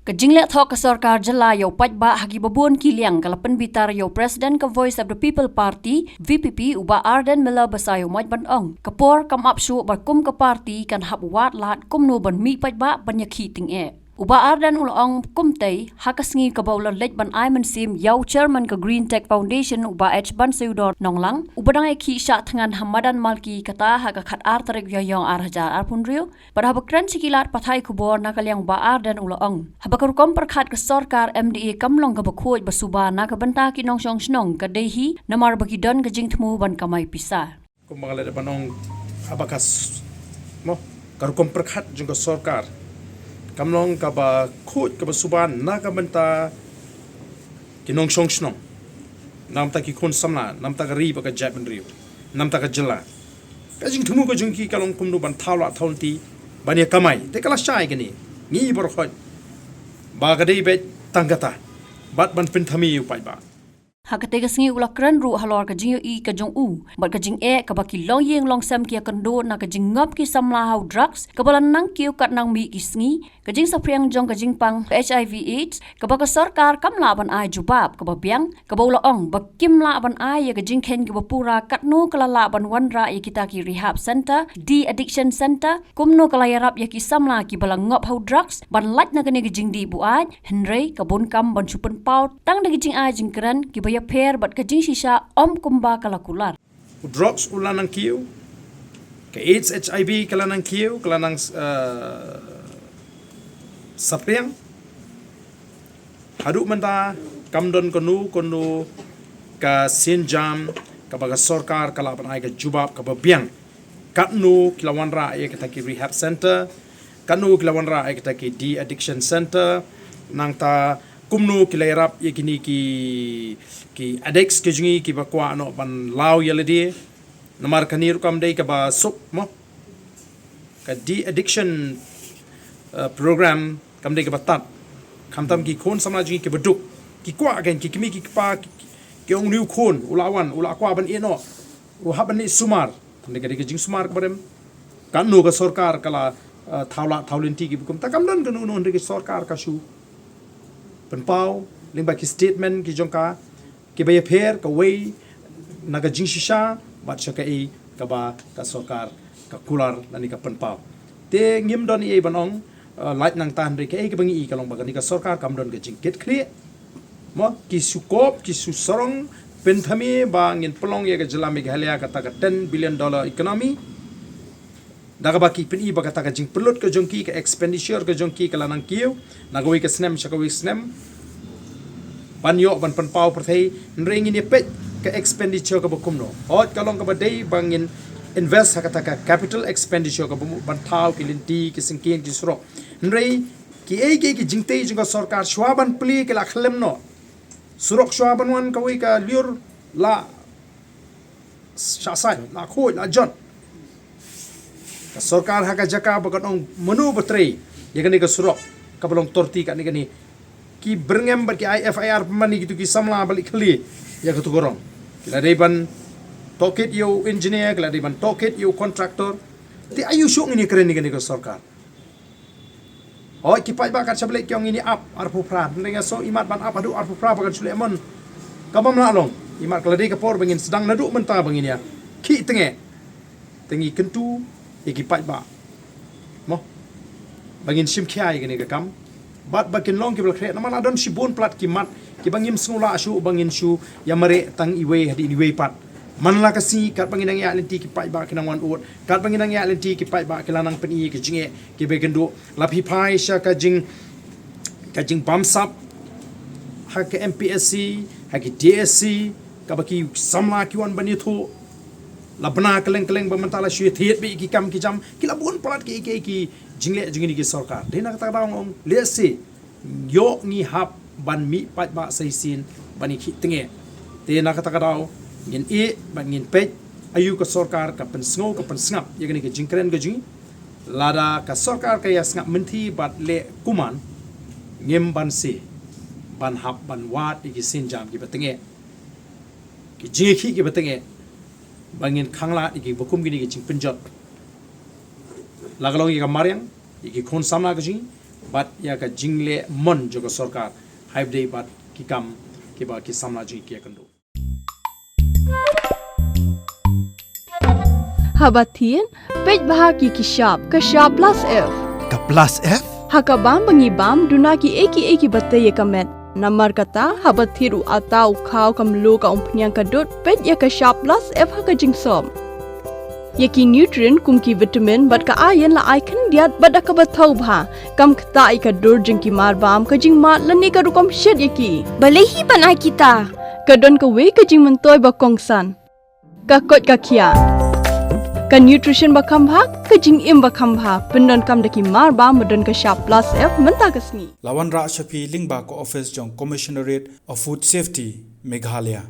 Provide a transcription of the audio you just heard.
Kajinglek Thok ke Sorkar jela yo Paidbah hagi babun kiliang kalapan bitar yo Presiden ke Voice of the People Party VPP uba Arden Mela basayo moj ban ong. Kapor kam apsu berkum ke parti kan hap wat lat kum no ban mi Paidbah banyaki ting e. Uba Arden ulong kumtei hakasngi ke baulan lej ban ai mensim yau chairman ke Green Tech Foundation uba H ban seudor nonglang ubadang eki syak tengan Hamadan Malki kata haka khat ar tarik yoyong ar hajar ar punriu pada habakran sikilat pathai kubor nakaliang uba Arden ulong. Habakarukom Pyrkhat ke Sorkar MDA kamlong ke bakuj basuba na ke benta ki nong song snong ke dehi namar bagi don ke jing temu ban kamai pisah. Kumangala de banong abakas mo karukom Pyrkhat jung ke Sorkar kamlong kaba kuj kaba suban na ka benta ki nong song snong nam ta ki kun samla nam ta ka ri ba ka japan riu nam ta ka jela ka jing temu ka jung ki kalong kumnu ban thawla thawnti bania kamai te kala shai gani ngi bor khoj ba ka dei bet tangata bat ban pin thami u Paidbah Hakatega singi ulak keren ru halor ka jing i ka jong u bat ka jing e ka baki long yeng long sam kia kendo na ka jing ngop ki samla hau drugs ka balan nang kiu kat nang mi ki singi ka jing sapriang jong ka jing pang HIV AIDS ka baka Sorkar kam la ban ai jubab ka babiang ka baula ong ba kim la ban ai ya ka jing ken ki bapura kat no kala la ban wanra ya kita ki rehab center de addiction center kumno kala yarap ya ki samla ki balang ngop hau drugs ban lat na ka ni ka jing di bu ai henry ka bon kam ban chupen pau tang na ki jing ai jing keren ki pair bat kajing sisa om kumba kalakular. Drugs ulanang kiu, ke AIDS HIV kalanang kiu, kalanang sapriang. Haduk menta kamdon konu ka sinjam ka baga Sorkar kalapan ai ka jubab ka babiang. Katnu kilawan ra ai kita ki rehab center, katnu kilawan ra ai kita ki de addiction center, nang ta kumnu kilairap ye kini ki addicts ke jungi ki bakwa no ban law yaladi namar kanir kam dei ka ba sup mo ka de addiction program kam dei ka batat kam tam ki khon samla jungi ki baduk ki kwa gen ki kimi ki pa ki ong niu khon ulawan ula kwa ban eno u haban ni sumar kam dei ka jing sumar barem kan no ka Sorkar kala thawlin ti ki bukum ta kam don kan no ki Sorkar ka shu penpau limba ki statement ki jongka ki baya pher ka wei naga jing shisha bat shaka e ka ba ka Sorkar ka kular nani ka penpau te ngim don e banong light nang tan re ke e ka bangi ka long ba ni ka Sorkar kam don ka jing get clear mo ki sukop ki su sorong penthami ba ngin pelong ye ka jela Meghalaya ka ta ka $10 billion economy daga baki pin i ba ka ta ka jing pelut ka jongki ka expenditure ka jongki ka lanang kiu nagawi ka snem shakawi snem panyo ban penpau perthei nring ini pet ke expenditure ka bukumno hot kalong ka badai bangin invest hakata ka capital expenditure ka ban thau ki linti ki singkin ki suro nrei ki jingtei jinga Sorkar shwaban pli ke la khlem no surok shwaban wan ka wi ka liur la shasai la khoi la jon ka Sorkar haka jaka bagatong menu betrei ya kani ka surok ka balong torti ka ni kani ki berngem ba ki IFIR pemani gitu ki samla balik kali ya ka tugorong kila deban tokit yo engineer kila deban tokit yo contractor ti ayu syuk ni keren ni kani ka Sorkar ki Paidbah ka chablik kyong ini up arpu pra ndenga so imat ban up adu arpu pra bagan sulemon kabam la long imat kala de ka por bangin sedang naduk menta bangin ya ki tenge tengi kentu ki Paidbah mo bangin sim khia gani ka kam bat bakin long ki blakre naman adon sibun plat ki mat ki bangim sngula shu bangin shu yamare tang iwe hadi iwe pat manla kasi kat bangin ang ya lenti ki Paidbah kinang wan ut kat bangin ang ya lenti ki Paidbah kilanang peni ki jinge ki begendo lapi pai sha ka jing bamsap ha ka MPSC ha ki DSC ka baki samla ki wan bani thu labna keleng bamantala shu thiet bi ki kam ki jam ki labun plat ki jingle jingini ki Sorkar dena kata ong lesi yo ni hap ban mi Paidbah saisin bani ki tenge dena kata daw ngin e ban ngin pej ayu ka Sorkar ka pensngo ka pensngap ya gani ka jingkren ka jing lada ka Sorkar ka ya ngap menti bat le kuman ngem ban se ban hap ban wat ki sinjam ki batenge ki jingi ki batenge bangin khangla ki bukum gini ki jing penjot lagalong i kamaryang i kon samla ka jing bat ya ka jingle mon jo ka sarkar haib dei bat ki kam ki ba ki samla ji ki kandu Habatin, Paidbah ki kashab plus F. Ka plus F? Hakabam bangibam duna ki eki batay kamet. Namar kata habathiru atau kau kamlu ka umpnyang kadut pet ya kashab plus F haka jingsom. Yaki nutrient kum ki vitamin bat ka iron la icon diat bat ka bathau bha kam kta ka dur jing ki marbam ka jing mat lani ka rukom shed yaki. Balehi panai kita. Kadon ka we ka jing mentoy ba kongsan. Ka kot ka kia. Ka nutrition ba khambha ka jing im ba khambha pendon kam daki marba modon ka sharp plus F menta kasni. Lawan Ra Shafi Lingba ko office jong Commissionerate of Food Safety Meghalaya.